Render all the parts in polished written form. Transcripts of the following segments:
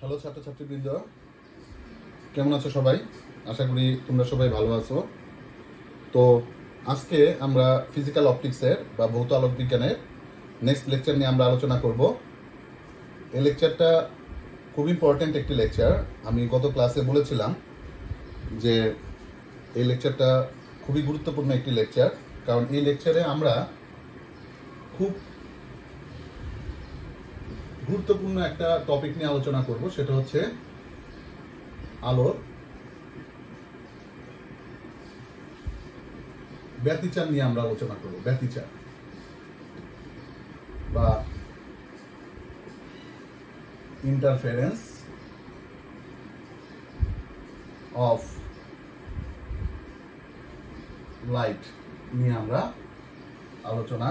Hello ছাত্রছাত্রীবৃন্দ, কেমন আছো সবাই? আশা করি তোমরা সবাই ভালো আছো। তো আজকে আমরা ফিজিক্যাল অপটিক্সের বা ভৌত আলোক বিজ্ঞানের নেক্সট লেকচার নিয়ে আমরা আলোচনা করব। এই লেকচারটা খুব ইম্পর্ট্যান্ট একটি লেকচার। আমি গত ক্লাসে বলেছিলাম যে এই লেকচারটা খুবই গুরুত্বপূর্ণ একটি লেকচার, কারণ এই লেকচারে আমরা খুব গুরুত্বপূর্ণ একটা টপিক নিয়ে আলোচনা করব, সেটা হচ্ছে আলোর ব্যতিচার নিয়ে আমরা আলোচনা করব। ব্যতিচার বা ইন্টারফেরেন্স অফ লাইট নিয়ে আমরা আলোচনা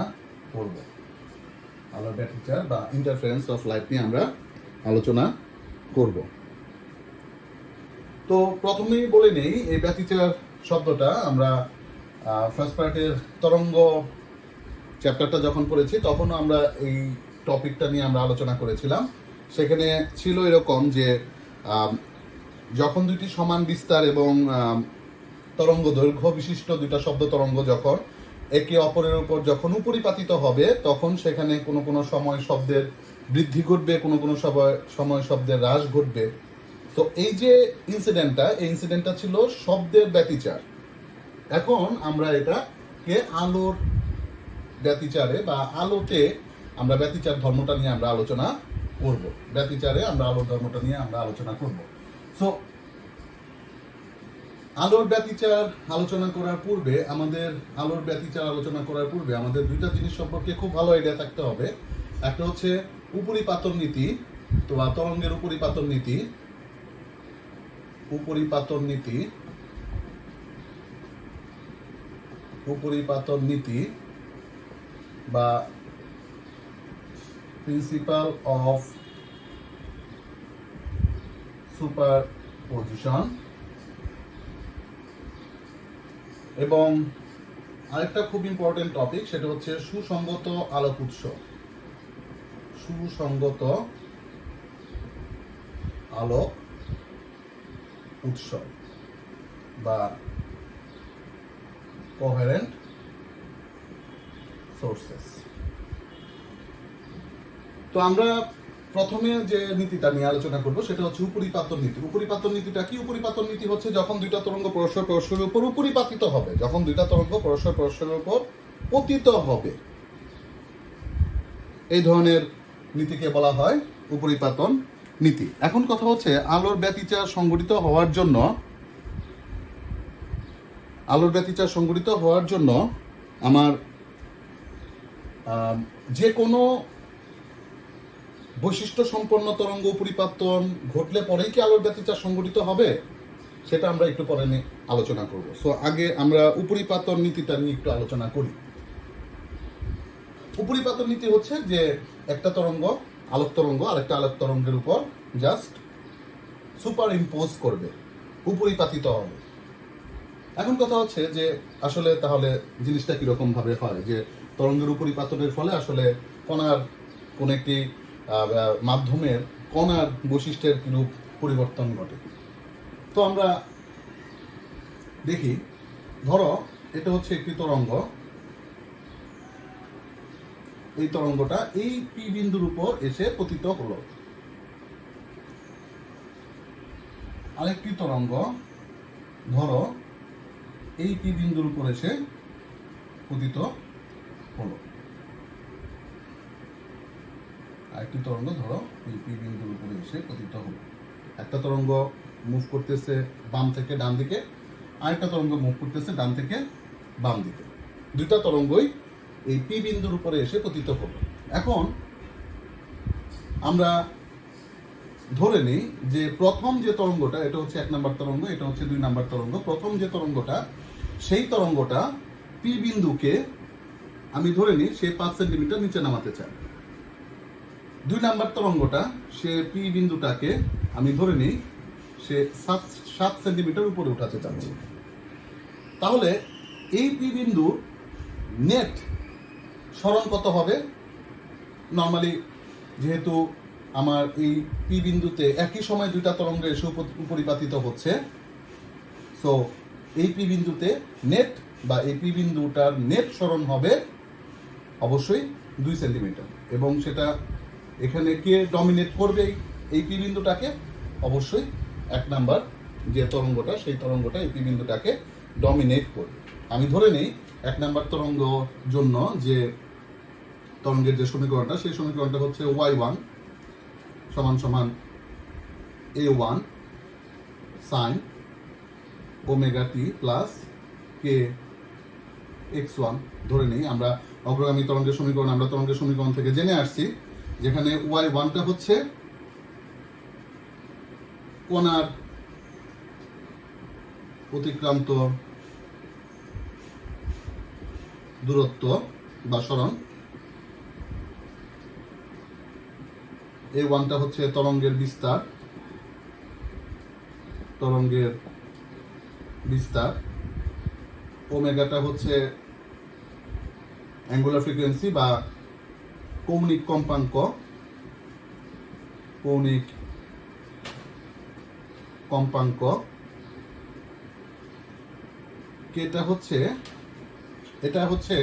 করব। আলোর ব্যতিচার বা ইন্টারফেরেন্স অফ লাইট নিয়ে আমরা আলোচনা করব। তো প্রথমেই বলে নেই, এই ব্যতিচার শব্দটা আমরা ফার্স্ট পার্টের তরঙ্গ চ্যাপ্টারটা যখন পড়েছি তখনও আমরা এই টপিকটা নিয়ে আমরা আলোচনা করেছিলাম। সেখানে ছিল এরকম যে যখন দুইটি সমান বিস্তার এবং তরঙ্গ দৈর্ঘ্য বিশিষ্ট দুইটা শব্দ তরঙ্গ যখন একে অপরের উপর যখন উপরিপাতিত হবে, তখন সেখানে কোনো কোনো সময় শব্দের বৃদ্ধি ঘটবে, কোনো কোনো সময় শব্দের হ্রাস ঘটবে। তো এই যে ইনসিডেন্টটা ছিল শব্দের ব্যতিচার। এখন আমরা এটাকে আলোর ব্যতিচারে বা আলোতে আমরা ব্যতিচার ধর্মটা নিয়ে আমরা আলোচনা করব। ব্যতিচারে আমরা আলোর ধর্মটা নিয়ে আমরা আলোচনা করব। সো আলোর ব্যতিচার আলোচনা করার পূর্বে আমাদের দুইটা জিনিস সম্পর্কে খুব ভালো আইডিয়া থাকতে হবে। একটা হচ্ছে উপরিপাতন নীতি, তো তরঙ্গের উপরিপাতন নীতি বা প্রিন্সিপাল অফ সুপারপজিশন, এবং আরেকটা খুব ইম্পর্টেন্ট টপিক, সেটা হচ্ছে সুসংগত আলোক উৎস বা কোহেরেন্ট সোর্সেস। তো আমরা প্রথমে যে নীতিটা নিয়ে আলোচনা করব সেটা হচ্ছে উপরিপাতন নীতি। উপরিপাতন নীতিটা কি? উপরিপাতন নীতি হচ্ছে যখন দুইটা তরঙ্গ পরস্পরের উপর উপরিপাতিত হবে, যখন দুইটা তরঙ্গ পরস্পরের উপর পতিত হবে, এই ধরনের নীতিকে বলা হয় উপরিপাতন নীতি। এখন কথা হচ্ছে আলোর ব্যতিচার সংঘটিত হওয়ার জন্য আমার যে কোনো বৈশিষ্ট্য সম্পন্ন তরঙ্গ উপরিপাতন ঘটলে পরেই কি আলোর ব্যতিচার সংঘটিত হবে, সেটা আমরা একটু পরে নিয়ে আলোচনা করব। সো আগে আমরা উপরিপাতন নীতিটা নিয়ে একটু আলোচনা করি। উপরিপাতন নীতি হচ্ছে যে একটা তরঙ্গ, আলোক তরঙ্গ আরেকটা আলোক তরঙ্গের উপর জাস্ট সুপার ইম্পোজ করবে, উপরিপাতিত হবে। এখন কথা হচ্ছে যে আসলে তাহলে জিনিসটা কিরকম ভাবে হয়, যে তরঙ্গের উপরিপাতনের ফলে আসলে কণার কোন একটি মাধ্যমের কণার বৈশিষ্ট্যের কিরূপ পরিবর্তন ঘটে। তো আমরা দেখি, ধরো এটা হচ্ছে একটি তরঙ্গ, এই তরঙ্গটা এই পি বিন্দুর উপর এসে পতিত হলো। আরেকটি তরঙ্গ ধরো এই পি বিন্দুর উপর এসে পতিত হলো। আরেকটি তরঙ্গ ধরো এই পি বিন্দুর উপরে এসে পতিত হলো। একটা তরঙ্গ মুভ করতেছে বাম থেকে ডান দিকে, আরেকটা তরঙ্গ মুভ করতেছে ডান থেকে বাম দিকে। দুইটা তরঙ্গই এই পি বিন্দুর উপরে এসে পতিত হলো। এখন আমরা ধরে নিই যে প্রথম যে তরঙ্গটা, এটা হচ্ছে 1 নম্বর তরঙ্গ, এটা হচ্ছে 2 নম্বর তরঙ্গ। প্রথম যে তরঙ্গটা, সেই তরঙ্গটা পি বিন্দুকে আমি ধরে নিই সে 5 সেন্টিমিটার নিচে নামাতে চাই। 2 নম্বর তরঙ্গটা, সে পি বিন্দুটাকে আমি ধরে নিই সে 7 সেন্টিমিটার উপরে উঠাতে চাচ্ছি। তাহলে এই পি বিন্দুর নেট সরণ কত হবে? নর্মালি যেহেতু আমার এই পি বিন্দুতে একই সময় দুইটা তরঙ্গ এসে উপরিপাতিত হচ্ছে, সো এই পি বিন্দুতে নেট বা এই পি বিন্দুটার নেট সরণ হবে অবশ্যই 2 সেন্টিমিটার, এবং সেটা এখানে কে ডমিনেট করবে এই পি বিন্দুটাকে? অবশ্যই 1 নাম্বার যে তরঙ্গটা, সেই তরঙ্গটা এই পি বিন্দুটাকে ডমিনেট করবে। আমি ধরে নেই 1 নাম্বার তরঙ্গ জন্য যে তরঙ্গের যে সমীকরণটা, সেই সমীকরণটা হচ্ছে y1 সমান সমান a1 sine omega t plus কে x1 ধরে নেই। আমরা অগ্রগামী তরঙ্গের সমীকরণ আমরা তরঙ্গের সমীকরণ থেকে জেনে আসছি, যেখানে y1টা হচ্ছে কণার অতিক্রান্ত দূরত্ব বা সরণ, a1টা হচ্ছে তরঙ্গের বিস্তার, ওমেগাটা হচ্ছে অ্যাঙ্গুলার ফ্রিকোয়েন্সি বা কৌণিক কম্পাঙ্ক, এটা হচ্ছে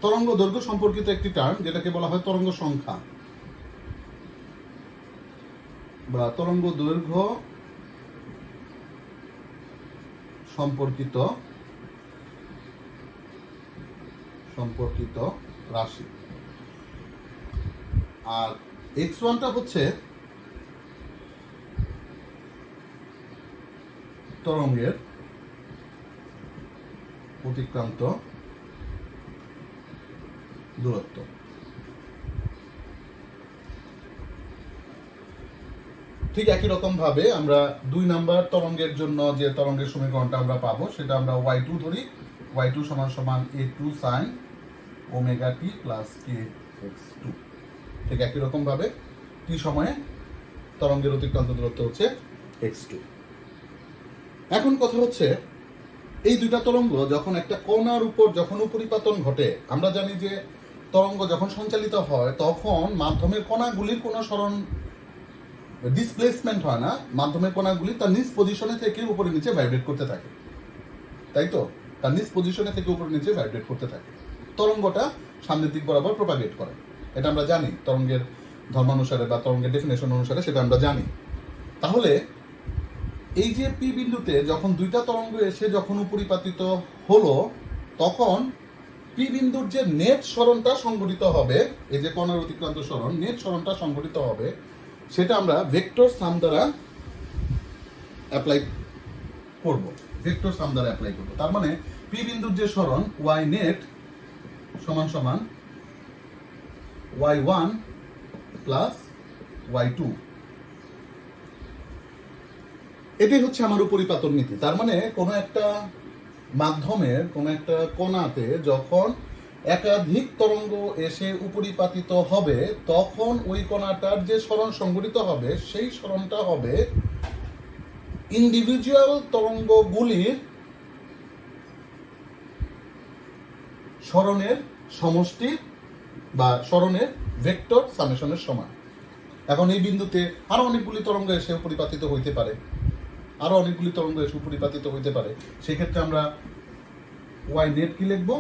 তরঙ্গ দৈর্ঘ্য সম্পর্কিত একটি টার্ম, যেটাকে বলা হয় তরঙ্গ সংখ্যা বা তরঙ্গ দৈর্ঘ্য সম্পর্কিত রাশি। আর x1টা হচ্ছে তরঙ্গের অতিক্রান্ত দূরত্ব। ঠিক একই রকম ভাবে আমরা 2 নাম্বার তরঙ্গের জন্য যে তরঙ্গের সমীকরণটা আমরা পাবো, সেটা আমরা y2 ধরি, y2 সমান সমান a2 sin omega t plus kx2। ঠিক একই রকম ভাবে t সময়ে তরঙ্গের অতিক্রান্ত দূরত্ব হচ্ছে x2। এখন কথা হচ্ছে, এই দুইটা তরঙ্গ যখন একটা কণার উপর যখন উপরিপাতন ঘটে, আমরা জানি যে তরঙ্গ যখন সঞ্চালিত হয় তখন মাধ্যমের কণাগুলির কোনো সরণ ডিসপ্লেসমেন্ট হয় না, মাধ্যমের কণাগুলি তার নিজ পজিশনে থেকে উপরে নিচে ভাইব্রেট করতে থাকে, তাই তো? তার নিজ পজিশনে থেকে উপরে নিচে ভাইব্রেট করতে থাকে, তরঙ্গটা সামনের দিক বরাবর প্রপাগেট করে। এটা আমরা জানি তরঙ্গের ধর্মানুসারে বা তরঙ্গের ডেফিনেশন অনুসারে, সেটা আমরা জানি। তাহলে এই যে পি বিন্দুতে যখন দুইটা তরঙ্গ এসে যখন উপরিপাতিত হলো, তখন পি বিন্দুর যে নেট সরণটা সংঘটিত হবে, এই যে কণার অতিক্রান্ত সরণ, নেট সরণটা সংঘটিত হবে, সেটা আমরা ভেক্টর সাম দ্বারা অ্যাপ্লাই করব। তার মানে পি বিন্দুর যে সরণ y নেট সমান সমান y1 প্লাস y2, এটাই হচ্ছে আমার উপরিপাতন নীতি। তার মানে কোনো একটা মাধ্যমের কোনো একটা কণাতে যখন একাধিক তরঙ্গ এসে উপরিপাতিত হবে, তখন ওই কণাটার যে সরণ সংঘটিত হবে, সেই সরণটা হবে ইন্ডিভিজুয়াল তরঙ্গগুলির সরণের সমষ্টি বা সরণের ভেক্টর সামেশনের সমান। এখন এই বিন্দুতে আরো অনেকগুলি তরঙ্গ এসে উপরিপাতিত হইতে পারে, সেক্ষেত্রে আমরা y নেট কি লিখবো?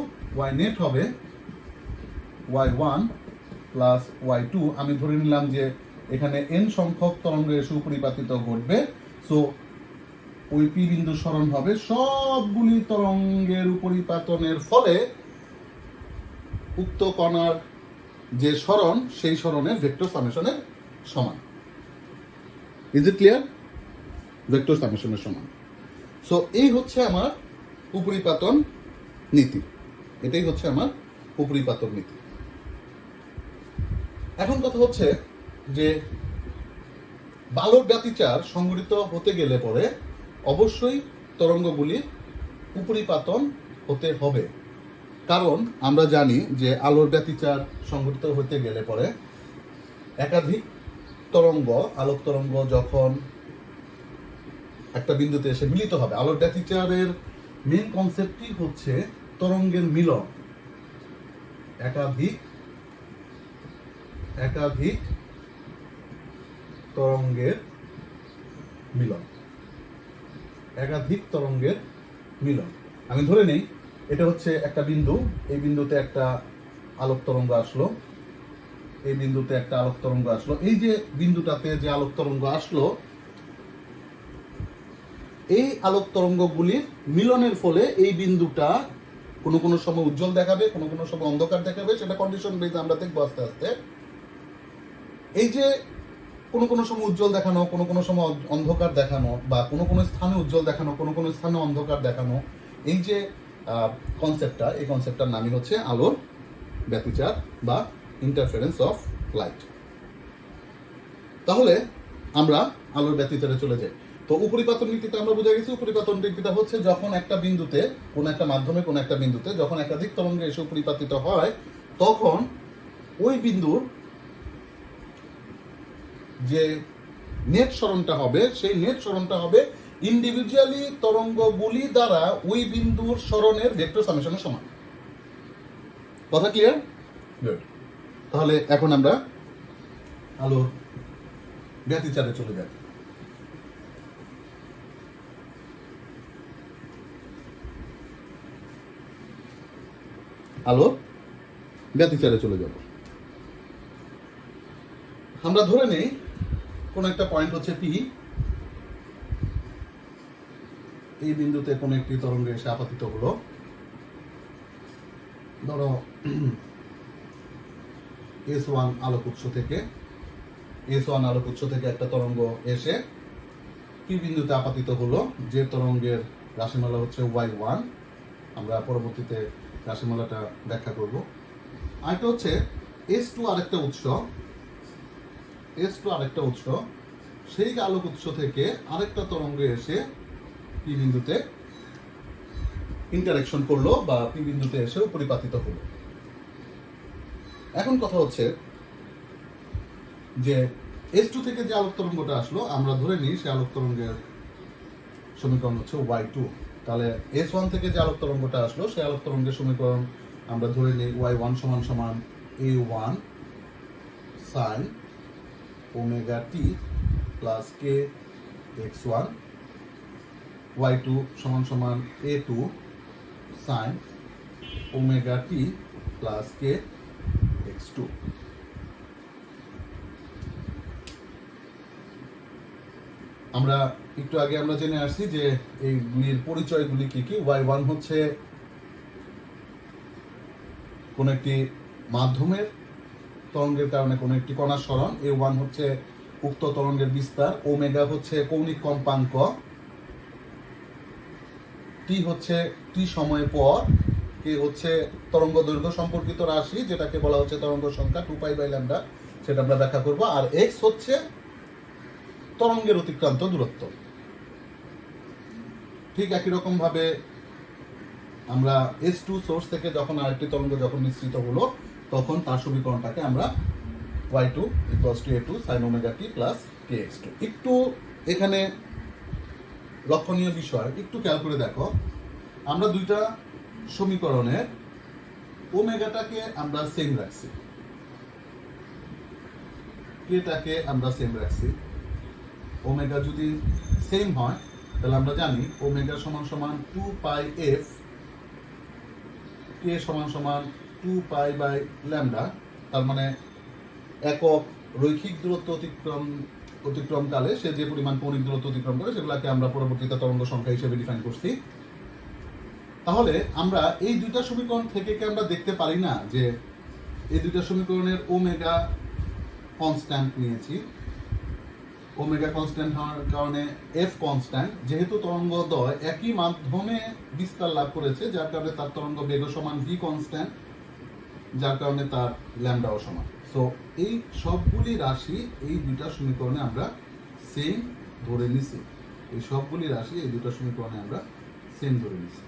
y নেট হবে y1 প্লাস y2। আমি ধরে নিলাম যে এখানে n সংখ্যক তরঙ্গ এসে উপরিপাতিত ঘটবে, সো ওই পি বিন্দু সরণ হবে সবগুলি তরঙ্গের উপরিপাতনের ফলে উক্ত কণার যে সরণ, সেই সরণের ভেক্টর সামেশনের সমান। Is it clear? ভেক্টর সামেশনের সমান। সো এই হচ্ছে আমার উপরিপাতন নীতি, এটাই হচ্ছে আমার উপরিপাতন নীতি। এখন কথা হচ্ছে যে আলোর ব্যতিচার সংঘটিত হতে গেলে পরে অবশ্যই তরঙ্গগুলি উপরিপাতন হতে হবে, কারণ আমরা জানি যে আলোর ব্যতিচার সংঘটিত হতে গেলে পরে একাধিক তরঙ্গ, আলোক তরঙ্গ যখন একটা বিন্দুতে এসে মিলিত হবে, আলোর ব্যতিচারের মেইন কনসেপ্টই হচ্ছে তরঙ্গের মিলন। একাধিক তরঙ্গের মিলন, একাধিক তরঙ্গের মিলন। আমি ধরে নেই এটা হচ্ছে একটা বিন্দু, এই বিন্দুতে একটা আলোক তরঙ্গ আসলো, এই বিন্দুতে একটা আলোক তরঙ্গ আসলো, এই যে বিন্দুটাতে যে আলোক তরঙ্গ আসলো, এই আলোক তরঙ্গগুলির মিলনের ফলে এই বিন্দুটা কোনো কোনো সময় উজ্জ্বল দেখাবে, কোনো কোনো সময় অন্ধকার দেখাবে, সেটা কন্ডিশন বেজ আমরা দেখবো আস্তে আস্তে। এই যে কোনো কোনো সময় উজ্জ্বল দেখানো, কোনো কোনো সময় অন্ধকার দেখানো, বা কোনো কোনো স্থানে উজ্জ্বল দেখানো, কোনো কোনো স্থানে অন্ধকার দেখানো, এই যে কনসেপ্টটা, এই কনসেপ্টটার নামই হচ্ছে আলোর ব্যতিচার বা ইন্টারফারেন্স অফ লাইট। তাহলে আমরা আলোর ব্যতিচারে চলে যাই। তো উপরিপাতন নীতিতে আমরা বুঝে গেছি, উপরিপাতন নীতিটা হচ্ছে যখন একটা বিন্দুতে, কোন একটা মাধ্যমে, কোন একটা বিন্দুতে যখন একাধিক তরঙ্গ এসে উপরিপাতিত হয়, তখন ওই বিন্দুর যে নেট সরণটা হবে, সেই নেট সরণটা হবে ইন্ডিভিজুয়ালি তরঙ্গগুলি দ্বারা ওই বিন্দুর সরণের ভেক্টর সামেশনের সমান। কথা ক্লিয়ার? গুড। তাহলে এখন আমরা আলোর ব্যতিচারে চলে যাই। আলো ব্যতিচারে চলে যাব। আমরা ধরে নেই কোন একটা পয়েন্ট হচ্ছে পি, এই বিন্দুতে কোন একটি তরঙ্গ এসে আপাতিত হলো। ধরো S1 আলোক উৎস থেকে, S1 আলোক উৎস থেকে একটা তরঙ্গ এসে পি বিন্দুতে আপাতিত হলো, যে তরঙ্গের রাশিমালা হচ্ছে Y1। আমরা পরবর্তীতে রাশিমালাটা ব্যাখ্যা করব। আরেকটা হচ্ছে S2 আরেকটা উৎস, S2 আরেকটা উৎস, সেই আলোক উৎস থেকে আরেকটা তরঙ্গ এসে পি বিন্দুতে ইন্টারেকশন করলো বা পি বিন্দুতে এসে পরিপাতিত হলো। এখন কথা হচ্ছে যে S2 থেকে যে আলোক তরঙ্গটা আসলো, আমরা ধরে নিই সে আলোক তরঙ্গের সমীকরণ হচ্ছে Y2। তাহলে S1 থেকে যে আলোক তরঙ্গটা আসলো, সেই আলোক তরঙ্গের সমীকরণ আমরা ধরে নিই Y1 সমান সমান A1 sin omega t plus কে x1, Y2 সমান সমান A2 sin omega t plus কে x2। আমরা একটু আগে আমরা জেনে আসছি যে এইগুলির পরিচয়গুলি কি কি। Y1 হচ্ছে কোন একটি মাধ্যমের তরঙ্গের কারণে কোন একটি কণার সরণ, A1 হচ্ছে উক্ত তরঙ্গের বিস্তার, ওমেগা হচ্ছে কৌণিক কম্পাঙ্ক, টি হচ্ছে টি সময় পর, কে হচ্ছে তরঙ্গ দৈর্ঘ্য সম্পর্কিত রাশি, যেটাকে বলা হচ্ছে তরঙ্গ সংখ্যা 2π/λ, সেটা আমরা ব্যাখ্যা করব। আর x হচ্ছে তরঙ্গের অতিক্রান্ত দূরত্ব। ঠিক একই রকম ভাবে আমরা S2 সোর্স থেকে যখন আরেকটি তরঙ্গ যখন মিশ্রিত হলো, তখন তার সমীকরণটাকে আমরা Y2 = A2 sin omega t plus kx2। একটু এখানে লক্ষণীয় বিষয়, একটু খেয়াল করে দেখো, আমরা দুইটা সমীকরণের ওমেগাটাকে আমরা সেম রাখছি, কেটাকে আমরা সেম রাখছি। ওমেগা যদি সেম হয় তাহলে আমরা জানি ওমেগা সমান সমান 2πf, কে সমান সমান 2π/λ। তার মানে একক রৈখিক দূরত্ব অতিক্রমকালে সে যে পরিমাণ কৌণিক দূরত্ব অতিক্রম করে, সেগুলোকে আমরা পরবর্তীতে তরঙ্গ সংখ্যা হিসেবে ডিফাইন করছি। তাহলে আমরা এই দুইটা সমীকরণ থেকে কি আমরা দেখতে পারি না যে এই দুইটা সমীকরণের ওমেগা কনস্ট্যান্ট নিয়েছি, ওমেগা কনস্ট্যান্ট হওয়ার কারণে এফ কনস্ট্যান্ট, যেহেতু তরঙ্গদ্বয় একই মাধ্যমে বিস্তার লাভ করেছে, যার কারণে তার তরঙ্গ বেগ সমান ভি কনস্ট্যান্ট, যার কারণে তার ল্যামডাও সমান। সো এই সবগুলি রাশি এই দুইটা সমীকরণে আমরা সেম ধরে নিছি, এই সবগুলি রাশি এই দুটো সমীকরণে আমরা সেম ধরে নিছি,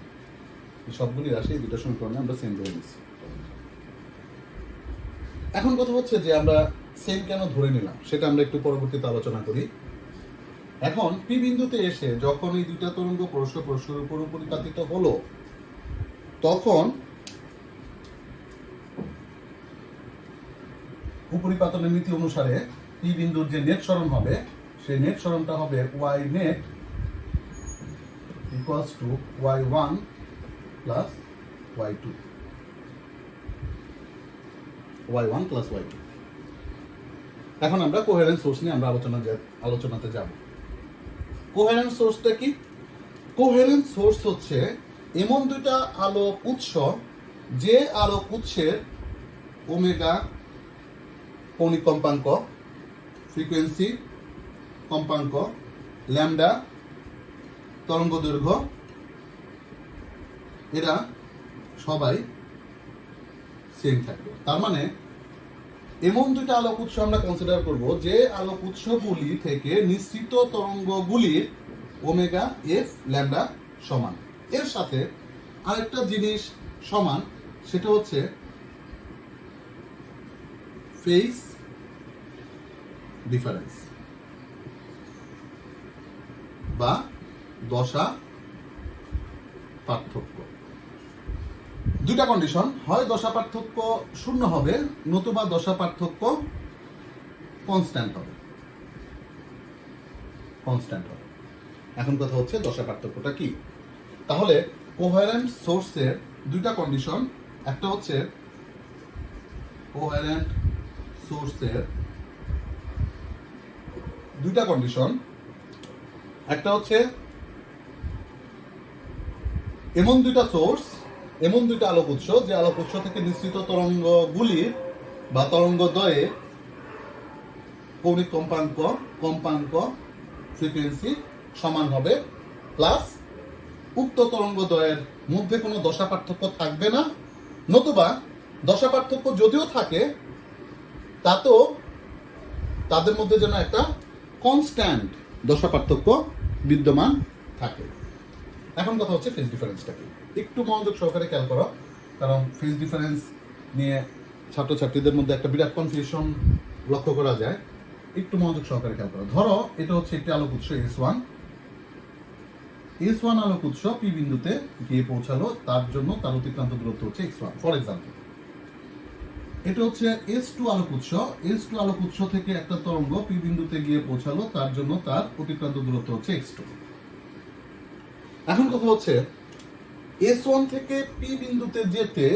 এই সবগুলি রাশি এই দুটো সমীকরণে আমরা সেম ধরে নিছি। এখন কথা হচ্ছে যে আমরা সেম কেন ধরে নিলাম, সেটা আমরা একটু পরবর্তীতে আলোচনা করি। এখন পি বিন্দুতে এসে যখন এই দুইটা তরঙ্গ পরস্পরের উপর পরিপাতিত হলো, তখন উপরিপাতনের নীতি অনুসারে পি বিন্দুর যে নেট সরণ হবে সেই নেট সরণটা হবে y net equals to y1 plus y2 y1 plus y2। এখন আমরা কোহেরেন্স সোর্স নিয়ে আমরা আলোচনাতে যাব। কোহেরেন্স সোর্সটা কি? কোহেরেন্স সোর্স হচ্ছে এমন দুইটা আলোক উৎস যে আলোক উৎসের ওমেগা কৌণিক কম্পাঙ্ক, ফ্রিকোয়েন্সি কম্পাঙ্ক, ল্যামডা তরঙ্গ দৈর্ঘ্য এরা সবাই সেম থাকবে। তার মানে এমন দুইটা আলোক উৎস আমরা কনসিডার করব যে আলোক উৎসগুলি থেকে নিঃসৃত তরঙ্গগুলির ওমেগা এফ ল্যামডা সমান। এর সাথে আরেকটা জিনিস সমান, সেটা হচ্ছে ফেজ ডিফারেন্স বা দশা পার্থক্য। দুইটা কন্ডিশন, হয় দশা পার্থক্য শূন্য হবে নতুবা দশা পার্থক্য কনস্ট্যান্ট হবে। এখন কথা হচ্ছে দশা পার্থক্যটা কি। তাহলে কোহেরেন্ট সোর্সের দুইটা কন্ডিশন, একটা হচ্ছে কোহেরেন্ট সোর্সের দুইটা কন্ডিশন, একটা হচ্ছে এমন দুইটা সোর্স, এমন দুইটা আলোক উৎস যে আলোক উৎস থেকে নিঃসৃত তরঙ্গগুলির বা তরঙ্গদ্বয়ের কৌণিক কম্পাঙ্ক ফ্রিকোয়েন্সি সমান হবে, প্লাস উক্ত তরঙ্গদ্বয়ের মধ্যে কোনো দশা পার্থক্য থাকবে না, নতুবা দশা পার্থক্য যদিও থাকে তাতেও তাদের মধ্যে যেন একটা কনস্ট্যান্ট দশা পার্থক্য বিদ্যমান থাকে। এখন কথা হচ্ছে ফেজ ডিফারেন্সটা কি। একটু মনোযোগ সহকারে খেয়াল করো, কারণ ফেজ ডিফারেন্স নিয়ে ছাত্রছাত্রীদের মধ্যে একটা বিরাট কনফিউশন লক্ষ্য করা যায়। একটু মনোযোগ সহকারে খেয়াল করো। ধরো এটা হচ্ছে একটি আলোক উৎস S1 আলোক উৎস পি বিন্দুতে গিয়ে পৌঁছালো, তার জন্য তার অতিক্রান্ত দূরত্ব হচ্ছে x1 ফর এক্সাম্পল। এটা হচ্ছে S2 আলোক উৎস থেকে একটা তরঙ্গ পি বিন্দুতে গিয়ে পৌঁছালো, তার জন্য তার অতিক্রান্ত দূরত্ব হচ্ছে x2। এখন কথা হচ্ছে S1 থেকে পি বিন্দুতে যেতে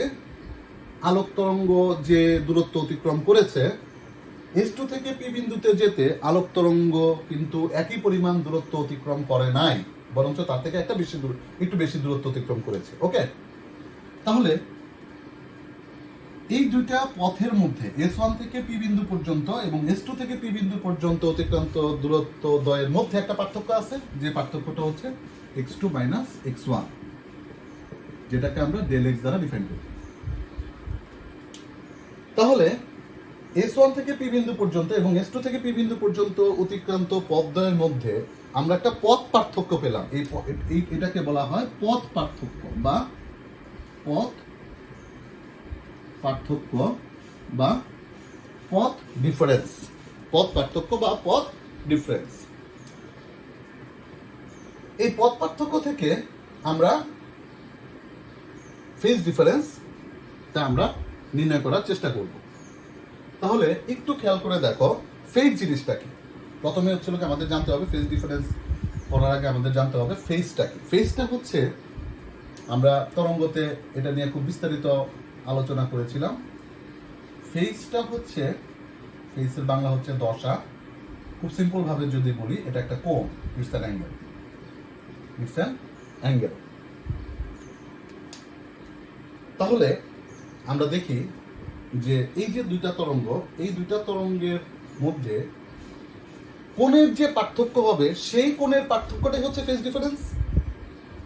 আলোক তরঙ্গ যে দূরত্ব অতিক্রম করেছে, S2 থেকে পি বিন্দুতে যেতে আলোক তরঙ্গ কিন্তু একই পরিমাণ দূরত্ব অতিক্রম করে নাই, বরঞ্চ তার থেকে একটু বেশি দূরত্ব অতিক্রম করেছে। ওকে, তাহলে এই দুইটা পথের মধ্যে S1 থেকে পি বিন্দু পর্যন্ত এবং S2 থেকে পি বিন্দু পর্যন্ত অতিক্রান্ত দূরত্ব দ্বয়ের মধ্যে একটা পার্থক্য আছে, যে পার্থক্যটা হচ্ছে x2 মাইনাস x1, যেটাকে আমরা ডেল x দ্বারা ডিফাইন করি। তাহলে S1 থেকে পি বিন্দু পর্যন্ত এবং S2 থেকে পি বিন্দু পর্যন্ত অতিক্রান্ত পথদ্বয়ের মধ্যে আমরা একটা পথ পার্থক্য পেলাম। এটাকে বলা হয় পথ পার্থক্য বা পথ ডিফারেন্স। এই পথ পার্থক্য থেকে আমরা ফেজ ডিফারেন্স তা আমরা নির্ণয় করার চেষ্টা করব। তাহলে একটু খেয়াল করে দেখো ফেজ জিনিসটা কি। প্রথমে হচ্ছে আমাদের জানতে হবে ফেজ ডিফারেন্স করার আগে আমাদের জানতে হবে ফেজটা কি। ফেজটা হচ্ছে, আমরা তরঙ্গতে এটা নিয়ে খুব বিস্তারিত আলোচনা করেছিলাম। ফেজটা হচ্ছে, ফেজের বাংলা হচ্ছে দশা। খুব সিম্পল ভাবে যদি বলি, এটা একটা কোণ, ইটস অ্যান অ্যাঙ্গেল। তাহলে আমরা দেখি যে এই যে দুইটা তরঙ্গ, এই দুইটা তরঙ্গের মধ্যে কোণের যে পার্থক্য হবে সেই কোণের পার্থক্যটাই হচ্ছে ফেজ ডিফারেন্স।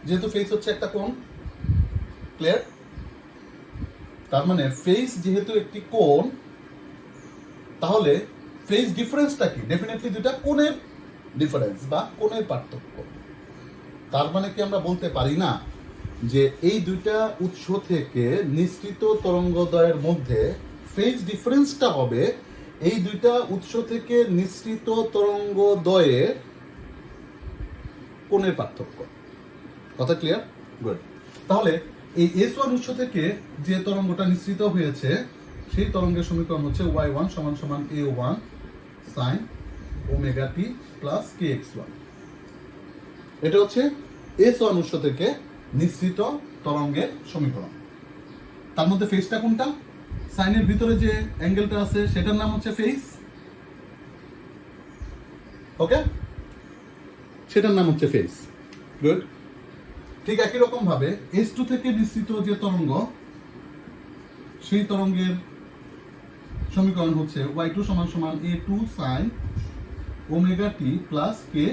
যেহেতু ফেজ হচ্ছে একটা কোণ, ক্লিয়ার? তার মানে ফেজ যেহেতু একটি কোণ, তাহলে ফেজ ডিফারেন্সটা কি? ডেফিনেটলি দুইটা কোণের ডিফারেন্স বা কোণের পার্থক্য। তার মানে কি আমরা বলতে পারি না যে এই দুইটা উৎস থেকে নিঃসৃত তরঙ্গদ্বয়ের মধ্যে ফেজ ডিফারেন্সটা হবে এই দুইটা উৎস থেকে নিঃসৃত তরঙ্গদ্বয়ের কোণের পার্থক্য? কথা ক্লিয়ার? গুড। তাহলে এই S1 উৎস থেকে যে তরঙ্গটা নিঃসৃত হয়েছে সেই তরঙ্গের সমীকরণ হচ্ছে y1 = a1 sine omega t plus k x one. এটা হচ্ছে S1 উৎস থেকে নিঃসৃত তরঙ্গের সমীকরণ। তার মধ্যে ফেজটা কোনটা? সাইনের ভিতরে যে অ্যাঙ্গেলটা আছে সেটার নাম হচ্ছে ফেজ। ওকে, সেটার নাম হচ্ছে ফেজ। গুড। ঠিক একই রকম ভাবে S2 থেকে নিঃসৃত যে তরঙ্গ, সেই তরঙ্গের সমীকরণ হচ্ছে y2 সমান সমান a2 sin omega t plus k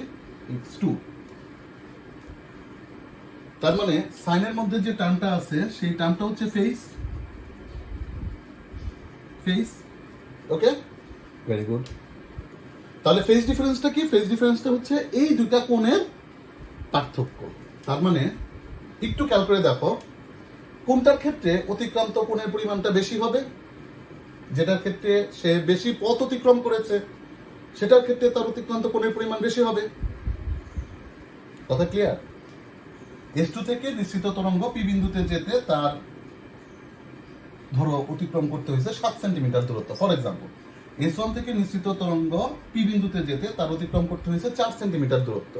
x two. তার মানে সাইনের মধ্যে যে টার্মটা আছে সেই টার্মটা হচ্ছে ফেজ। ফেজ। ওকে, ভেরি গুড। তাহলে ফেজ ডিফারেন্সটা কি? ফেজ ডিফারেন্সটা হচ্ছে এই দুটা কোণের পার্থক্য। তার মানে একটু খেয়াল করে দেখো, কোনটার ক্ষেত্রে অতিক্রান্ত কোণের পরিমাণটা বেশি হবে? যেটার ক্ষেত্রে সে বেশি পথ অতিক্রম করেছে সেটার ক্ষেত্রে তার অতিক্রান্ত কোণের পরিমাণ বেশি হবে। কথা ক্লিয়ার? S2 থেকে নিঃসৃত তরঙ্গ পি বিন্দুতে যেতে তার ধরো অতিক্রম করতে হয়েছে 7 সেন্টিমিটার দূরত্ব। ফর এক্সাম্পল, S1 থেকে নিঃসৃত তরঙ্গ পি বিন্দুতে যেতে তার অতিক্রম করতে হয়েছে 4 সেন্টিমিটার দূরত্ব।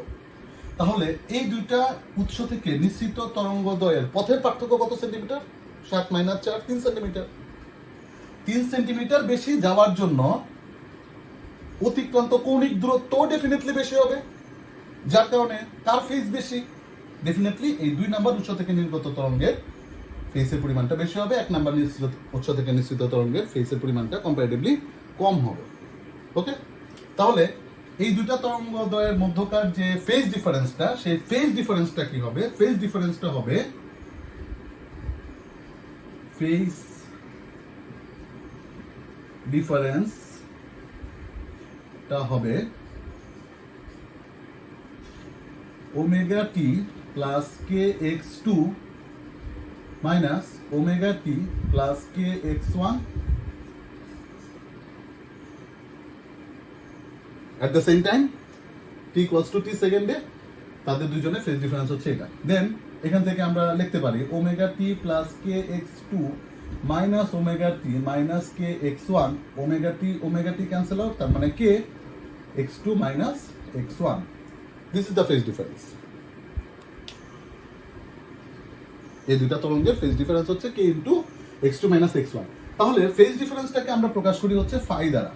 তাহলে এই দুইটা উৎস থেকে নিঃসৃত তরঙ্গদ্বয়ের পথের পার্থক্য কত সেন্টিমিটার? 7 - 4 3 সেন্টিমিটার। 3 সেন্টিমিটার বেশি যাওয়ার জন্য অতিক্রান্ত কৌণিক দূরত্ব ডেফিনেটলি বেশি হবে, যার কারণে কার ফেজ বেশি? ডেফিনেটলি এই 2 নাম্বার উৎস থেকে নির্গত তরঙ্গের ফেজের পরিমাণটা বেশি হবে, 1 নাম্বার উৎস থেকে নিঃসৃত তরঙ্গের ফেজের পরিমাণটা কম্পারেটিভলি কম হবে। ওকে, তাহলে এই দুটা তরঙ্গদ্বয়ের মধ্যকার যে ফেজ ডিফারেন্সটা, সেই ফেজ ডিফারেন্সটা কি হবে? ফেজ ডিফারেন্সটা হবে ফেজ ডিফারেন্সটা হবে omega t plus k x two minus omega t plus k x one at the same time t equals to t সেকেন্ডে। তাদের দুইজনের ফেজ ডিফারেন্স হচ্ছে এটা। দেন এখান থেকে আমরা লিখতে পারি omega t plus k x two minus omega t minus k x one. Omega t cancel out, তার মানে k x two minus x one. This is the phase difference. এই দুইটা তরঙ্গের ফেজ ডিফারেন্স হচ্ছে k into x two minus x one. তাহলে phase ডিফারেন্সটাকে আমরা প্রকাশ করি হচ্ছে ফাই দ্বারা।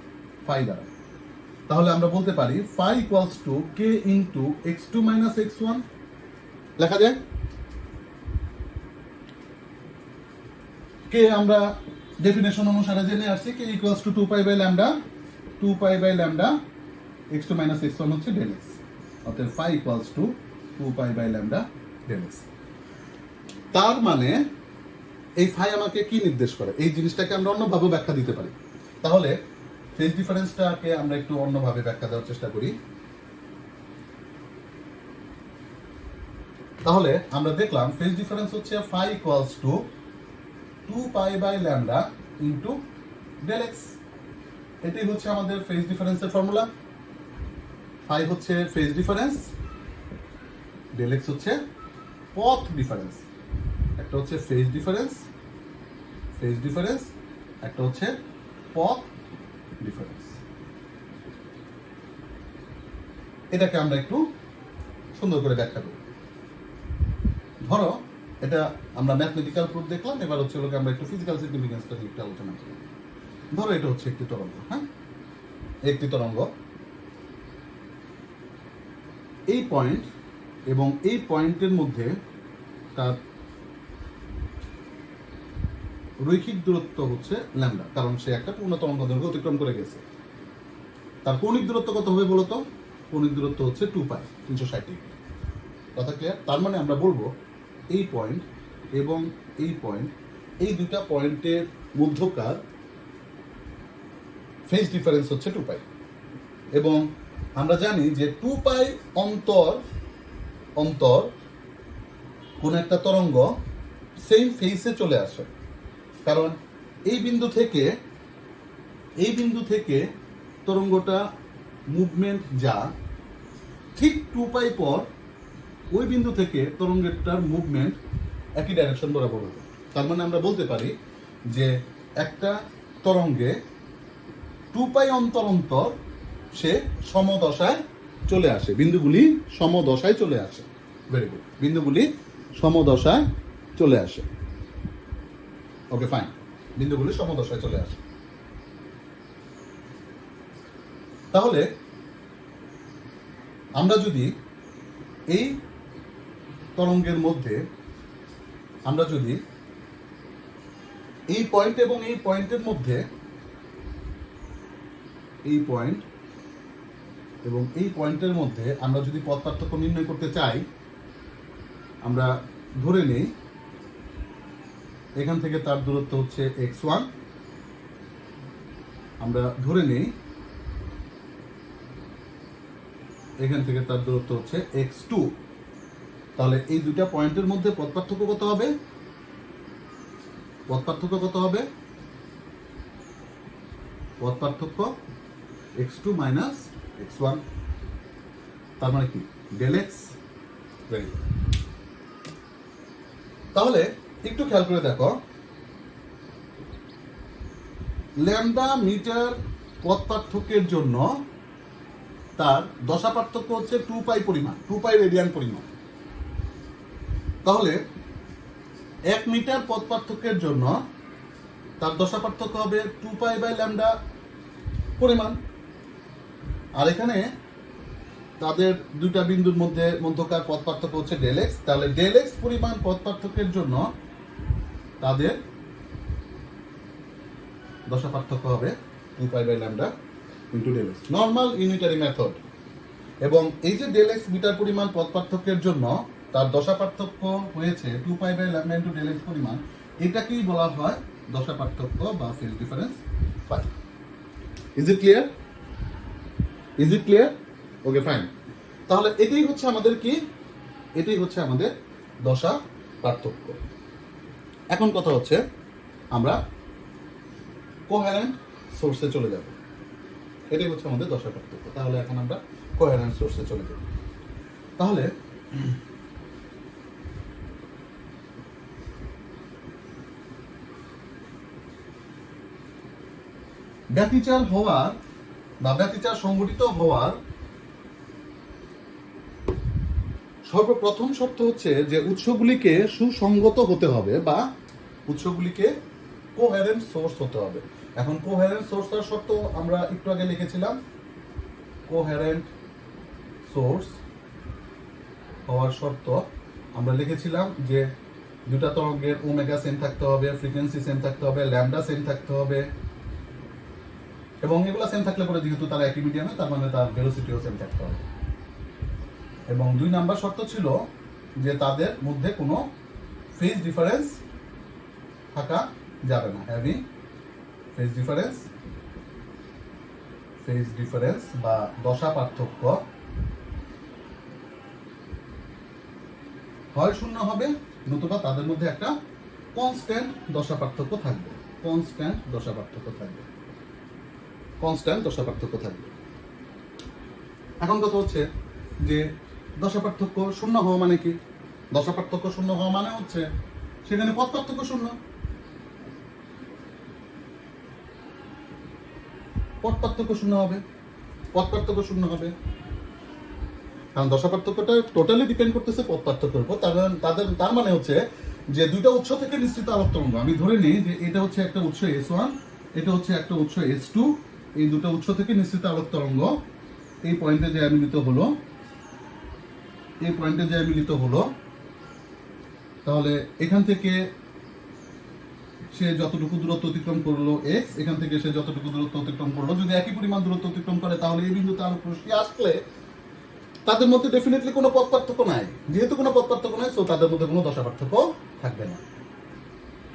তাহলে আমরা বলতে পারি phi equals to k into x two minus x one. লেখা যায় কে আমরা ডেফিনেশন অনুসারে জেনে আসছি k equals to 2 pi by lambda x two minus x one হচ্ছে ডেল এক্স। অতএব phi equals to 2 pi by lambda del x. তার মানে এই ফাই আমাকে কি নির্দেশ করে? এই জিনিসটাকে আমরা অন্যভাবে ব্যাখ্যা দিতে পারি। তাহলে ফেজ ডিফারেন্সটাকে আমরা একটু অন্যভাবে ব্যাখ্যা দেওয়ার চেষ্টা করি। তাহলে আমরা দেখলাম ফেজ ডিফারেন্স হচ্ছে phi equals to 2 pi by lambda into del x. এটাই হচ্ছে আমাদের ফেজ ডিফারেন্সের ফর্মুলা। ফাই হচ্ছে ফেজ ডিফারেন্স, ডেল এক্স হচ্ছে পথ ডিফারেন্স। একটা হচ্ছে ফেজ ডিফারেন্স, একটা হচ্ছে পথ ডিফারেন্স। এটাকে আমরা একটু সুন্দর করে ব্যাখ্যা করি। ধরো এটা আমরা ম্যাথমেটিক্যাল প্রুফ দেখলাম, এবার হচ্ছে লোকে আমরা একটু ফিজিক্যাল সিগনিফিকেন্সটা নিয়ে একটু আলোচনা করি। ধরো এটা হচ্ছে একটি তরঙ্গ, হ্যাঁ, একটি তরঙ্গ। এই পয়েন্ট এবং এই পয়েন্টের মধ্যে তার রৈখিক দূরত্ব হচ্ছে ল্যামডা, কারণ সে একটা পূর্ণ তরঙ্গ দৈর্ঘ্য অতিক্রম করে গেছে। তার কৌণিক দূরত্ব কত হবে বলতো? কৌণিক দূরত্ব হচ্ছে 2 পাই 360 ডিগ্রি। কথা ক্লিয়ার? তার মানে আমরা বলবো এই পয়েন্ট এবং এই পয়েন্ট, এই দুটা পয়েন্টের মধ্যকার ফেজ ডিফারেন্স হচ্ছে 2 পাই। এবং আমরা জানি যে 2 পাই অন্তর কোন একটা তরঙ্গ সেম ফেজে চলে আসে, কারণ এই বিন্দু থেকে তরঙ্গটা মুভমেন্ট যা ঠিক 2 পাই পর ওই বিন্দু থেকে তরঙ্গটার মুভমেন্ট একই ডাইরেকশন বরাবর হবে। তার মানে আমরা বলতে পারি যে একটা তরঙ্গে 2 পাই অন্তর সে সমদশায় চলে আসে, বিন্দুগুলি সমদশায় চলে আসে। ভেরি গুড, বিন্দুগুলি সমদশায় চলে আসে। ওকে ফাইন, বিন্দুগুলি সমদশায় চলে আসে। তাহলে আমরা যদি এই তরঙ্গের মধ্যে আমরা যদি এই পয়েন্ট এবং এই পয়েন্টের মধ্যে এই পয়েন্ট এবং এই পয়েন্টের মধ্যে আমরা যদি পথ পার্থক্য নির্ণয় করতে চাই, আমরা ধরে নেই এখান থেকে তার দূরত্ব হচ্ছে x1, আমরা ধরে নেই এখান থেকে তার দূরত্ব হচ্ছে x2। তাহলে এই দুইটা পয়েন্টের মধ্যে পথ পার্থক্য কত হবে? পথ পার্থক্য কত হবে? পথ পার্থক্য x2 মাইনাস x1, তার মানে কি ডেল x। তাহলে একটু খেয়াল করে দেখো, ল্যামডা মিটার পথ পার্থক্যের জন্য তার দশা পার্থক্য হচ্ছে 2π পরিমাণ, 2π রেডিয়ান পরিমাণ। তাহলে 1 মিটার পথ পার্থক্যের জন্য তার দশা পার্থক্য হবে 2π বাই ল্যামডা পরিমাণ। আর এখানে তাদের দুইটা বিন্দুর মধ্যকার পথ পার্থক্য হচ্ছে ডেল এক্স। তাহলে ডেল এক্স পরিমাণ পথ পার্থক্যের জন্য তাদের দশা পার্থক্য হবে 2π by lambda into del x, normal unitary method. এবং এই যে ডেল এক্স মিটার পরিমাণ পথ পার্থক্যের জন্য তার দশা পার্থক্য হয়েছে 2π by lambda into del x পরিমাণ, এটাকেই বলা হয় দশা পার্থক্য বা phase difference phi. Is it clear? Is it clear? Okay fine. তাহলে এটাই হচ্ছে আমাদের কি? এটাই হচ্ছে আমাদের দশা পার্থক্য। এখন কথা হচ্ছে আমরা কোহেরেন্ট সোর্সে চলে যাব। এটাই হচ্ছে আমাদের দশা পার্থক্য। তাহলে এখন আমরা কোহেরেন্ট সোর্সে চলে যাব। তাহলে ব্যতিচার হওয়ার বা ব্যতিচার সংঘটিত হওয়ার সর্বপ্রথম শর্ত হচ্ছে যে উৎসগুলিকে সুসংগত হতে হবে বা উৎসগুলিকে কোহেরেন্ট সোর্স হতে হবে। এখন কোহেরেন্ট সোর্সের শর্ত আমরা একটু আগে লিখেছিলাম। কোহেরেন্ট সোর্স হওয়ার শর্ত আমরা লিখেছিলাম যে দুটা তরঙ্গের ওমেগা সেম থাকতে হবে, ফ্রিকোয়েন্সি সেম থাকতে হবে, ল্যামডা সেম থাকতে হবে, এবং এগুলো সেম থাকলে পরে যেহেতু তারা একই মিডিয়ামে, তার মানে তার ভেলোসিটিও সেম থাকতে হবে। এবং 2 নাম্বার শর্ত ছিল যে তাদের মধ্যে কোনো ফেজ ডিফারেন্স থাকা যাবে না। হ্যাভিং ফেজ ডিফারেন্স বা দশা পার্থক্য হয় শূন্য হবে, নতুবা তাদের মধ্যে একটা কনস্ট্যান্ট দশা পার্থক্য থাকবে। কনস্ট্যান্ট দশা পার্থক্য থাকবে। এখন কথা হচ্ছে যে দশা পার্থক্য শূন্য হওয়া মানে কি? দশা পার্থক্য শূন্য হওয়া মানে হচ্ছে সেখানে পথ পার্থক্য শূন্য। পথ পার্থক্য শূন্য হবে, কারণ দশা পার্থক্যটা টোটালি ডিপেন্ড করতেছে পথ পার্থক্যের উপর। তার মানে হচ্ছে যে দুইটা উৎস থেকে নিঃসৃত আলোক তরঙ্গ, আমি ধরে নিই যে এটা হচ্ছে একটা উৎস S1, এটা হচ্ছে একটা উৎস S2, এই দুটো উৎস থেকে নিঃসৃত আলোক তরঙ্গ এই পয়েন্টে যে মিলিত হলো, তাহলে এখান থেকে সে যতটুকু দূরত্ব অতিক্রম করলো x, এখান থেকে সে যতটুকু দূরত্ব অতিক্রম করলো, যদি একই পরিমাণ দূরত্ব অতিক্রম করে তাহলে এই বিন্দুতে আলোক রশ্মি আসলে তাদের মধ্যে ডেফিনেটলি কোনো পথ পার্থক্য নাই। যেহেতু কোনো পথ পার্থক্য নাই, সো তাদের মধ্যে কোনো দশা পার্থক্য থাকবে না।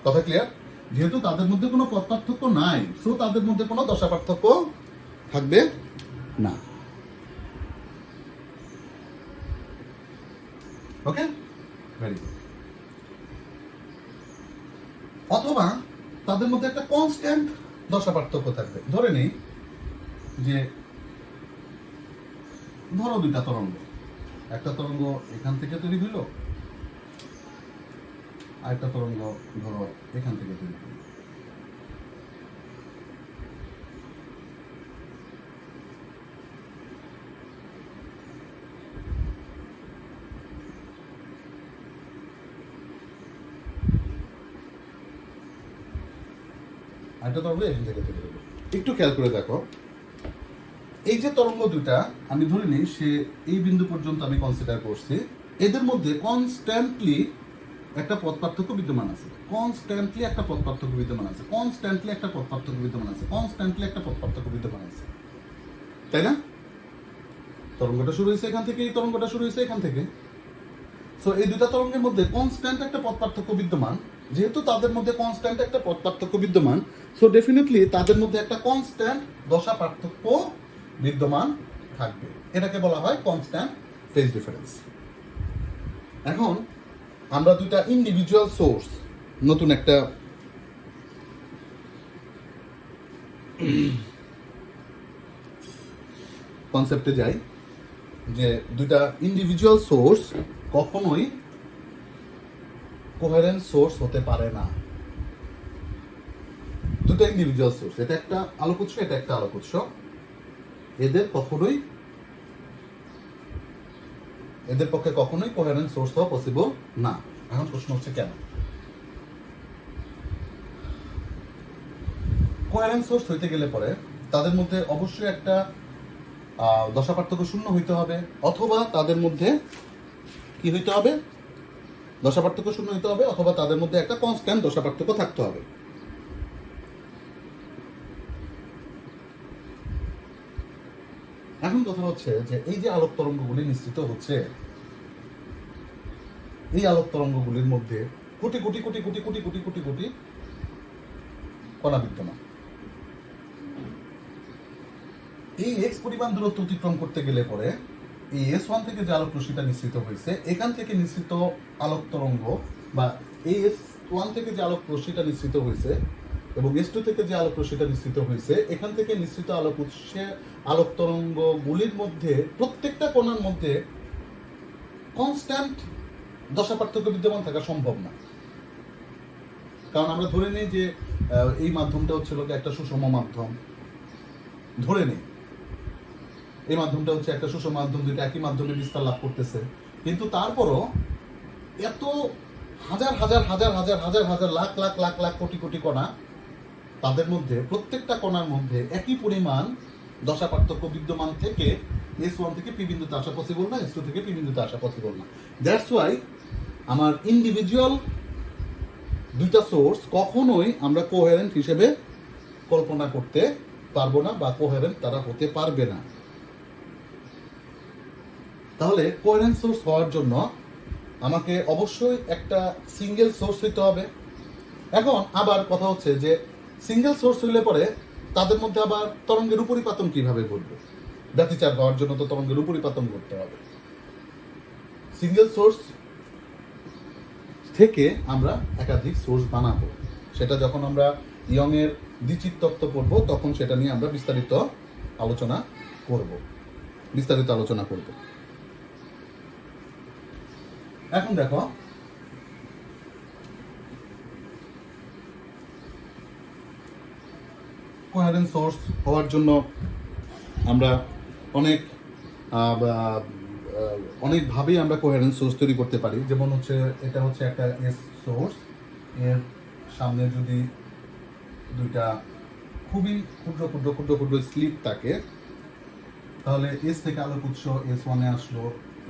কথা ক্লিয়ার? যেহেতু তাদের মধ্যে কোনো পথ পার্থক্য নাই, সো তাদের মধ্যে কোনো দশা পার্থক্য থাকবে না। ওকে, ভেরি গুড। অথবা তাদের মধ্যে একটা কনস্ট্যান্ট দশা পার্থক্য থাকবে। ধরে নেই যে ধরো দুইটা তরঙ্গ, একটা তরঙ্গ এখান থেকে তৈরি হইল, আর একটা তরঙ্গ ধরো এখান থেকে তৈরি হইল। আরেকটা তরঙ্গ এখান থেকে তৈরি হবে। একটু খেয়াল করে দেখো, এই যে তরঙ্গ দুটা আমি ধরে নিই সে এই বিন্দু পর্যন্ত আমি কনসিডার করছি, এদের মধ্যে কনস্ট্যান্টলি একটা পথ পার্থক্য বিদ্যমান আছে, কনস্ট্যান্টলি একটা পথ পার্থক্য বিদ্যমান আছে, কনস্ট্যান্টলি একটা পথ পার্থক্য বিদ্যমান আছে, কনস্ট্যান্টলি একটা পথ পার্থক্য বিদ্যমান আছে, তাই না? তরঙ্গটা শুরু হয়েছে এখান থেকে, এই তরঙ্গটা শুরু হয়েছে এখান থেকে। সো এই দুটা তরঙ্গের মধ্যে কনস্ট্যান্ট একটা পথ পার্থক্য বিদ্যমান। যেহেতু তাদের মধ্যে কনস্ট্যান্ট একটা পথ পার্থক্য বিদ্যমান, সো ডেফিনেটলি তাদের মধ্যে একটা কনস্ট্যান্ট দশা পার্থক্য বিদ্যমান থাকবে। এটাকে বলা হয় কনস্ট্যান্ট ফেজ ডিফারেন্স। এখন আমরা দুইটা ইন্ডিভিজুয়াল সোর্স, নতুন একটা কনসেপ্টে যাই, যে দুইটা ইন্ডিভিজুয়াল সোর্স কখনোই কোহেরেন্ট সোর্স হতে পারে না। দুটো ইন্ডিভিজুয়াল সোর্স, এটা একটা আলোক উৎস, এটা একটা আলোক উৎস, এদের পক্ষে কখনোই কোহেরেন্ট সোর্স হওয়া পসিবল না। এখন প্রশ্ন হচ্ছে কেন? কোহেরেন্ট সোর্স হইতে গেলে পরে তাদের মধ্যে অবশ্যই একটা দশা পার্থক্য শূন্য হইতে হবে, অথবা তাদের মধ্যে কি হইতে হবে, দশা পার্থক্য শূন্য হইতে হবে, অথবা তাদের মধ্যে একটা কনস্ট্যান্ট দশা পার্থক্য থাকতে হবে। এখন কথা হচ্ছে যে এই যে আলোক তরঙ্গগুলি নিশ্চিত হচ্ছে, এই আলোক তরঙ্গগুলির মধ্যে কোটি কোটি কোটি কোটি কোটি কোটি কোটি কোটি কণা বিদ্যমান। এই এক্স পরিমাণ দূরত্ব অতিক্রম করতে গেলে পরে এই S1 থেকে যে আলোক রশ্মিটা নিঃসৃত হয়েছে, এখান থেকে নিঃসৃত আলোক তরঙ্গ, বা এই S1 থেকে যে আলোক রশ্মিটা নিঃসৃত হয়েছে এবং S2 থেকে যে আলোক রশ্মিটা নিঃসৃত হয়েছে, এখান থেকে নিঃসৃত আলোক উৎসে আলোক তরঙ্গগুলির মধ্যে প্রত্যেকটা কণার মধ্যে কনস্ট্যান্ট দশা পার্থক্য বিদ্যমান থাকা সম্ভব না। কারণ আমরা ধরে নিই যে এই মাধ্যমটা হচ্ছে একটা সুষম মাধ্যম, ধরে নিই এই মাধ্যমটা হচ্ছে একটা সুষম মাধ্যম, দুটো একই মাধ্যমে বিস্তার লাভ করতেছে, কিন্তু তারপরও এত হাজার হাজার হাজার হাজার হাজার হাজার লাখ লাখ লাখ লাখ কোটি কোটি কণা, তাদের মধ্যে প্রত্যেকটা কণার মধ্যে একই পরিমাণ দশা পার্থক্য বিদ্যমান থেকে S1 থেকে P বিন্দুতে আসা পসিবল না, S2 থেকে P বিন্দুতে আসা পসিবল না। দ্যাটস ওয়াই আমার ইন্ডিভিজুয়াল দুইটা সোর্স কখনোই আমরা কোহেরেন্ট হিসেবে কল্পনা করতে পারবো না, বা কোহেরেন্ট তারা হতে পারবে না। তাহলে কোহেরেন্ট সোর্স হওয়ার জন্য আমাকে অবশ্যই একটা সিঙ্গেল সোর্স হইতে হবে। এখন আবার কথা হচ্ছে যে সিঙ্গেল সোর্স হইলে পরে তাদের মধ্যে আবার তরঙ্গের উপরিপাতন কিভাবে ঘটবে? ব্যতিচার হওয়ার জন্য তো তরঙ্গের উপরিপাতন করতে হবে। সিঙ্গেল সোর্স থেকে আমরা একাধিক সোর্স বানাবো, সেটা যখন আমরা ইয়ং এর দ্বিচিৎ তত্ত্ব পড়বো তখন সেটা নিয়ে আমরা বিস্তারিত আলোচনা করব। এখন দেখো, কোহেরেন্ট সোর্স হওয়ার জন্য আমরা অনেকভাবেই আমরা কোহেরেন্ট সোর্স তৈরি করতে পারি। যেমন হচ্ছে এটা হচ্ছে একটা এস সোর্স, এর সামনে যদি দুইটা খুবই ক্ষুদ্র ক্ষুদ্র ক্ষুদ্র ক্ষুদ্র স্লিট থাকে, তাহলে এস থেকে আলোক উৎস S1 এ আসলো,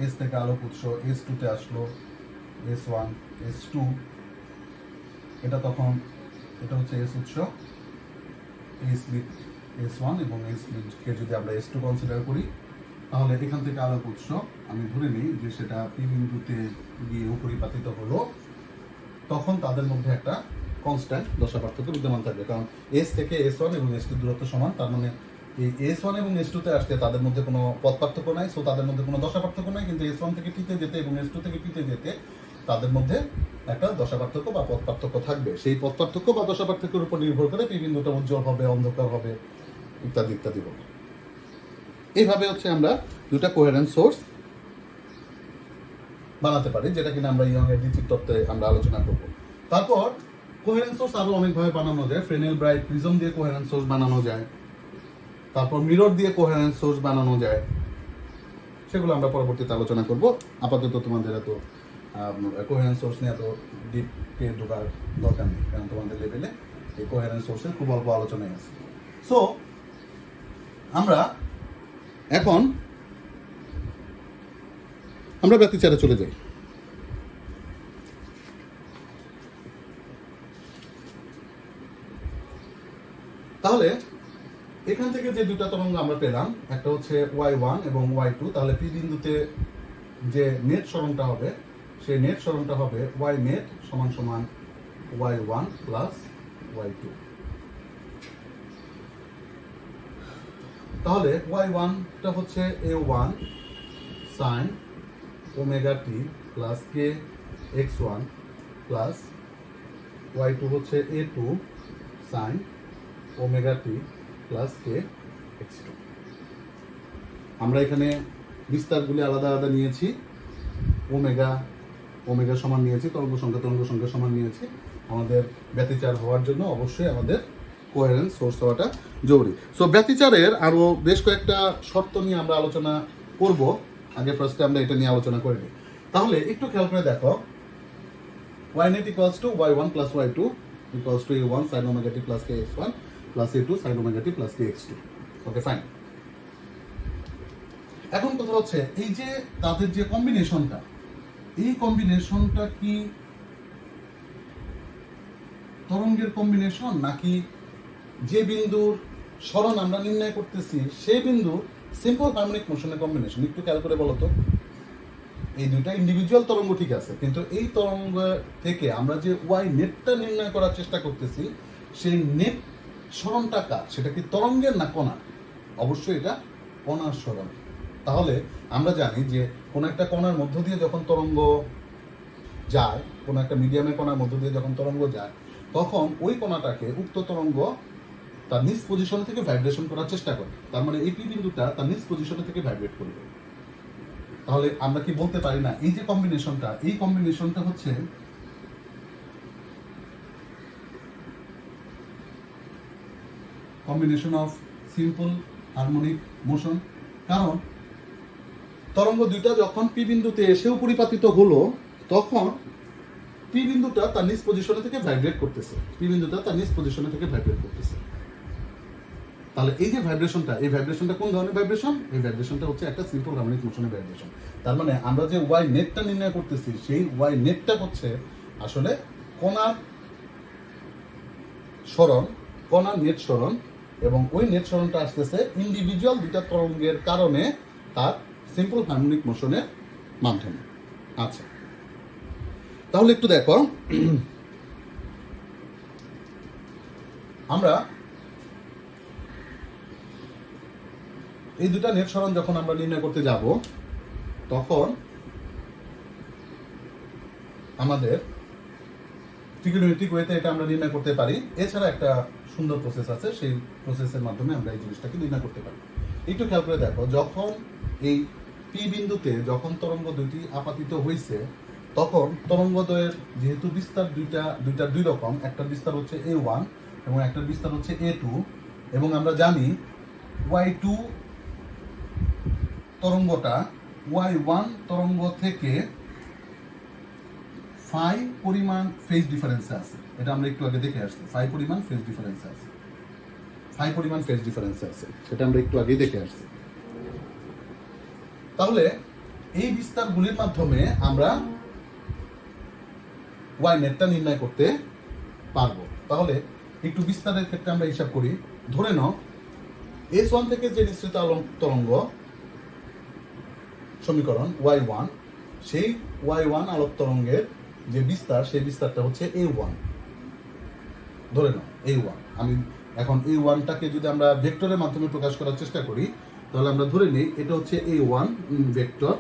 এস থেকে আলোক উৎস S2 তে আসলো, S1 S2, এটা তখন এটা হচ্ছে এস উৎস, এই স্লিট S1 এবং এই স্লিটকে যদি আমরা S2 কনসিডার করি, তাহলে এখান থেকে আলোক উৎস আমি ধরে নিই যে সেটা P বিন্দুতে গিয়ে উপরিপাতিত হলো, তখন তাদের মধ্যে একটা কনস্ট্যান্ট দশা পার্থক্য বিদ্যমান থাকবে। কারণ S থেকে S1 এবং S2 দূরত্ব সমান, তার মানে এই S1 এবং S2 তে আসতে তাদের মধ্যে কোনো পথ পার্থক্য নাই, সো তাদের মধ্যে কোনো দশা পার্থক্য নাই। কিন্তু S1 থেকে P তে যেতে এবং S2 থেকে P তে যেতে তাদের মধ্যে একটা দশা পার্থক্য বা পথ পার্থক্য থাকবে। সেই পথ পার্থক্য বা দশা পার্থক্যের উপর নির্ভর করে P বিন্দুটা উজ্জ্বল হবে, অন্ধকার হবে, ইত্যাদি ইত্যাদি হবে। এইভাবে হচ্ছে আমরা দুটা কোহেরেন্ট সোর্স বানাতে পারি, যেটা কিনা আমরা ইয়ং এর দ্বিতীয় তত্ত্বে আমরা আলোচনা করব। তারপর কোহেরেন্ট সোর্স আরো অনেকভাবে বানানো যায়। ফ্রেনেল ব্রাইট প্রিজম দিয়ে কোহেরেন্ট সোর্স বানানো যায়, তারপর মিরর দিয়ে কোহেরেন্ট সোর্স বানানো যায়, সেগুলো আমরা পরবর্তীতে আলোচনা করব। আপাতত তোমাদের এত কোহেরেন্ট সোর্স নিয়ে এত ডিপে ঢোকার দরকার নেই, কারণ তোমাদের লেভেলে এই কোহেরেন্স সোর্সের খুব অল্প আলোচনায় আছে। সো আমরা এখন ব্যতিচারে চলে যাই। তাহলে এখান থেকে যে দুটা তরঙ্গ আমরা পেলাম, একটা হচ্ছে y1 এবং y2, তাহলে পি বিন্দুতে যে নেট সরণটা হবে সেই নেট সরণটা হবে y নেট সমান সমান y1 প্লাস y2। তাহলে y1 টা হচ্ছে a1 sin omega t plus k x1 plus y2 হচ্ছে a2 sin omega t plus k x2। আমরা এখানে বিস্তারগুলি আলাদা আলাদা নিয়েছি, ওমেগা সমান নিয়েছি, তরঙ্গ সংখ্যা সমান নিয়েছি। আমাদের ব্যতিচার হওয়ার জন্য অবশ্যই আমাদের কোহেরেন্স সোর্স হওয়াটা জরুরি। সো ব্যতিচারের আরও বেশ কয়েকটা শর্ত নিয়ে আমরা আলোচনা করব। আগে ফার্স্টে আমরা এটা নিয়ে আলোচনা করে নিই। তাহলে একটু খেয়াল করে দেখো, y net equals to y1 plus y2 equals to a1 sin omega t plus kx1 plus a2 sin omega t plus kx2। Okay, fine. এখন কথা হচ্ছে এই যে তাদের যে কম্বিনেশনটা, এই কম্বিনেশনটা কি তরঙ্গের কম্বিনেশন নাকি যে বিন্দুর সরণ আমরা নির্ণয় করতেছি সেই বিন্দু সিম্পল হারমোনিক মোশনের কম্বিনেশন? একটু খেয়াল করে বলো তো। এই দুইটা ইন্ডিভিজুয়াল তরঙ্গ ঠিক আছে, কিন্তু এই তরঙ্গ থেকে আমরা যে ওয়াই নেটটা নির্ণয় করার চেষ্টা করতেছি সেই নেট সরণটা কার? সেটা কি তরঙ্গের না কণার? অবশ্যই এটা কণার সরণ। তাহলে আমরা জানি যে কোনো একটা কণার মধ্য দিয়ে যখন তরঙ্গ যায়, কোনো একটা মিডিয়ামের কণার মধ্য দিয়ে যখন তরঙ্গ যায়, তখন ওই কণাটাকে উক্ত তরঙ্গ তার নিজ পজিশন থেকে ভাইব্রেশন করার চেষ্টা করে। তার মানে এই পি বিন্দুটা তার নিজ পজিশন থেকে ভাইব্রেট করবে। তাহলে আমরা কি বলতে পারি না এই যে কম্বিনেশনটা, এই কম্বিনেশনটা হচ্ছে combination of simple harmonic motion? কারণ তরঙ্গ দুইটা যখন পি বিন্দুতে এসেও পরিপাতিত হলো, তখন পি বিন্দুটা তার নিজ পজিশনে থেকে ভাইব্রেট করতেছে, পি বিন্দুটা তার নিজ পজিশনে থেকে ভাইব্রেট করতেছে। তাহলে এই যে ভাইব্রেশনটা, এই ভাইব্রেশনটা কোন ধরনের ভাইব্রেশন? এই ভাইব্রেশনটা হচ্ছে একটা সিম্পল হারমোনিক মোশনের ভাইব্রেশন। তার মানে আমরা যে ওয়াই নেটটা নির্ণয় করতেছি সেই ওয়াই নেটটা হচ্ছে আসলে কণার সরণ, কণার নেট সরণ, এবং ওই নেট সরণটা আসতেছে ইন্ডিভিজুয়াল দুটা তরঙ্গের কারণে তার সিম্পল হারমোনিক মোশনের মাধ্যমে। আচ্ছা, তাহলে একটু দেখো, আমরা এই দুটা নেট সরণ যখন আমরা নির্ণয় করতে যাব, তখন আমাদের ট্রিগোনোমেট্রিক ওয়েতে এটা আমরা নির্ণয় করতে পারি। এছাড়া একটা সুন্দর প্রসেস আছে, সেই প্রসেসের মাধ্যমে আমরা এই জিনিসটাকে নির্ণয় করতে পারি। একটু খেয়াল করে দেখো, যখন এই পি বিন্দুতে যখন তরঙ্গ দুইটি আপাতিত হয়েছে, তখন তরঙ্গদ্বয়ের যেহেতু বিস্তার দুইটা দুই রকম, একটা বিস্তার হচ্ছে a1 এবং একটা বিস্তার হচ্ছে a2, এবং আমরা জানি y2 তরঙ্গটা y1 তরঙ্গ থেকে ফাই পরিমাণ ফেজ ডিফারেন্সে আছে। এটা আমরা একটু আগে দেখে আসছি, ফাই পরিমাণ ফেজ ডিফারেন্সে আছে, ফাই পরিমাণ ফেজ ডিফারেন্সে আছে, সেটা আমরা একটু আগে দেখে আসছি। তাহলে এই বিস্তারগুলির মাধ্যমে আমরা ওয়াই নেটটা নির্ণয় করতে পারবো। তাহলে একটু বিস্তারের ক্ষেত্রে আমরা হিসাব করি। ধরে নাও S1 থেকে যে নিঃসৃত তরঙ্গ সমীকরণ y1, সেই y1 আলোক তরঙ্গের যে বিস্তার, সেই বিস্তারটা হচ্ছে a1। ধরে নাও a1। আমি এখন a1টাকে যদি আমরা ভেক্টরের মাধ্যমে প্রকাশ করার চেষ্টা করি, তাহলে আমরা ধরে নিই এটা হচ্ছে a1 ভেক্টর।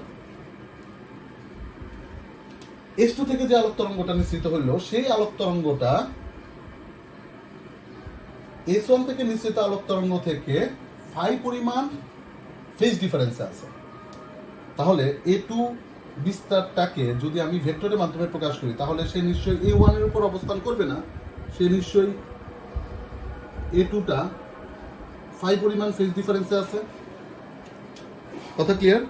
S2 থেকে যে আলোক তরঙ্গটা নিঃসৃত হইল, সেই আলোক তরঙ্গটা S1 থেকে নিঃসৃত আলোক তরঙ্গ থেকে ফাই পরিমাণ ফেজ ডিফারেন্স আছে। তাহলে a2 বিস্তারটাকে যদি আমি ভেক্টরের মাধ্যমে প্রকাশ করি, তাহলে সে নিশ্চয়ই a1 এর উপর অবস্থান করবে না, সে নিশ্চয়ই a2টা ফাই পরিমাণ ফেজ ডিফারেন্সে আছে। কথা ক্লিয়ার?